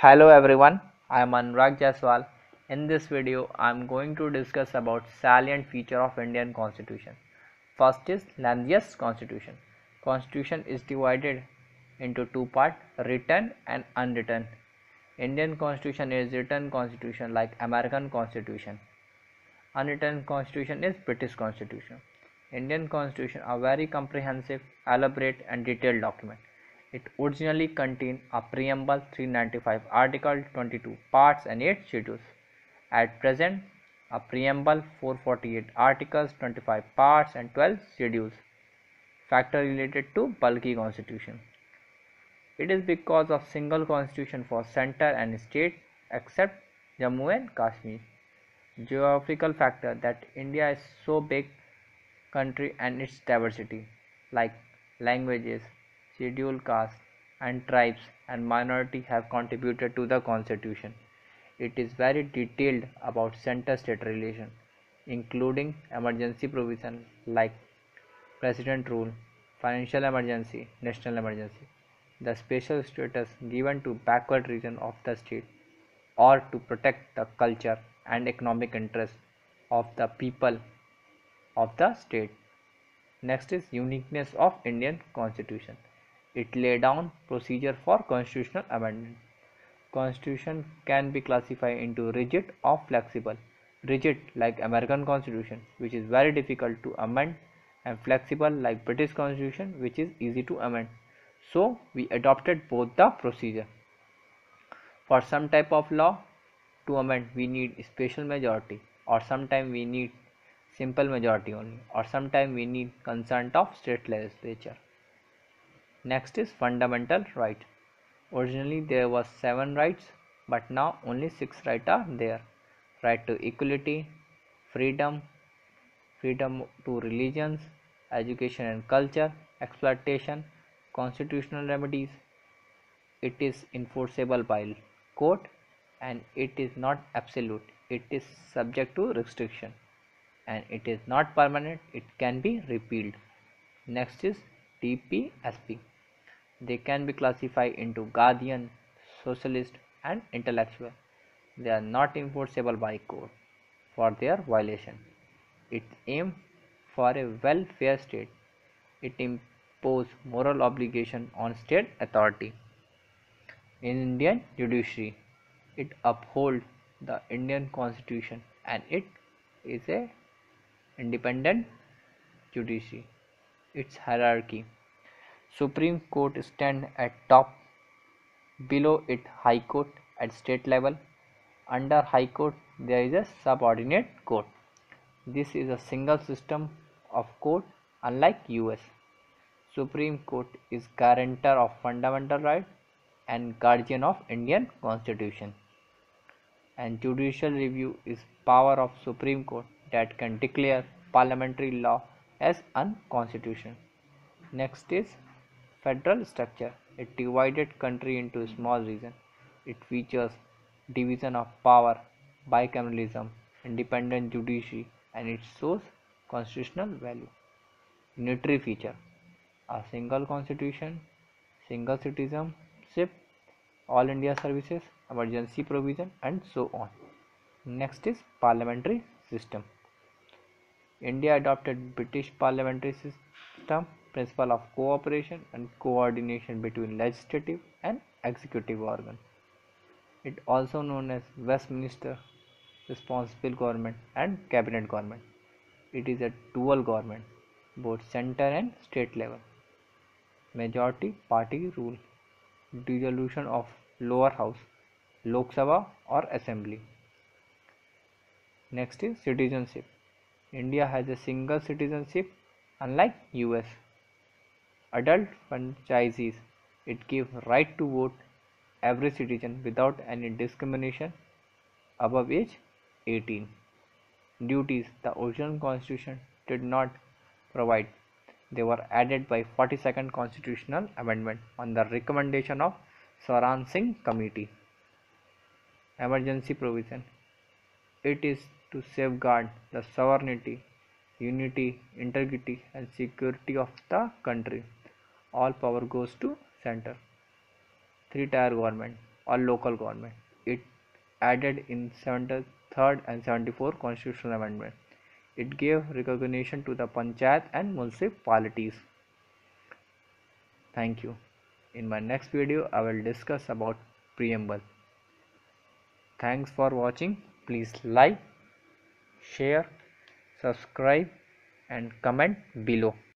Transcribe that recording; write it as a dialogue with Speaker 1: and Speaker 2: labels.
Speaker 1: Hello everyone, I am Anurag Jaiswal. In this video, I am going to discuss about salient feature of Indian Constitution. First is lengthiest Constitution. Constitution is divided into two parts, written and unwritten. Indian Constitution is written Constitution like American Constitution. Unwritten Constitution is British Constitution. Indian Constitution a very comprehensive, elaborate and detailed document. It originally contained a preamble 395, Article 22, parts and 8 schedules. At present, a preamble 448, articles 25, parts and 12 schedules. Factor related to bulky constitution. It is because of single constitution for center and state except Jammu and Kashmir. Geographical factor that India is so big country and its diversity like languages, scheduled castes and tribes and minority have contributed to the constitution. It is very detailed about center-state relation, including emergency provision like president rule, financial emergency, national emergency, the special status given to backward region of the state or to protect the culture and economic interests of the people of the state. Next is uniqueness of Indian Constitution. It lay down procedure for constitutional amendment. Constitution can be classified into rigid or flexible. Rigid like American Constitution, which is very difficult to amend, and flexible like British Constitution, which is easy to amend. So we adopted both the procedure. For some type of law to amend we need special majority, or sometime we need simple majority only, or sometime we need consent of state legislature. Next is fundamental right. Originally there was 7 rights, but now only 6 rights are there. Right to equality, freedom, freedom to religions, education and culture, exploitation, constitutional remedies. It is enforceable by court and it is not absolute. It is subject to restriction and it is not permanent. It can be repealed. Next is TPSP. They can be classified into guardian, socialist and intellectual. They are not enforceable by court for their violation. It aims for a welfare state. It imposes moral obligation on state authority. In Indian judiciary, it upholds the Indian constitution and it is a independent judiciary. Its hierarchy. Supreme Court stands at top, below it High Court at state level. Under High Court there is a subordinate court. This is a single system of court unlike US. Supreme Court is guarantor of fundamental rights and guardian of Indian Constitution. And judicial review is power of Supreme Court that can declare parliamentary law as unconstitutional. Next is federal structure. It divided country into small regions. It features division of power, bicameralism, independent judiciary, and it shows constitutional value. Unitary feature: a single constitution, single citizenship, all India services, emergency provision, and so on. Next is parliamentary system. India adopted British parliamentary system, principle of cooperation and coordination between legislative and executive organ. It also known as Westminster responsible government and cabinet government. It is a dual government, both center and state level. Majority party rule, dissolution of lower house, Lok Sabha or assembly. Next is citizenship. India has a single citizenship unlike US. Adult franchises. It gives right to vote every citizen without any discrimination above age 18. Duties. The original constitution did not provide. They were added by 42nd constitutional amendment on the recommendation of Swaran Singh committee. Emergency provision. It is to safeguard the sovereignty, unity, integrity and security of the country. All power goes to center. 3-tier government. or local government. It added in 73rd and 74th constitutional amendment. It gave recognition to the panchayat and municipalities. Thank you. In my next video, I will discuss about preamble. Thanks for watching. Please like, share, subscribe and comment below.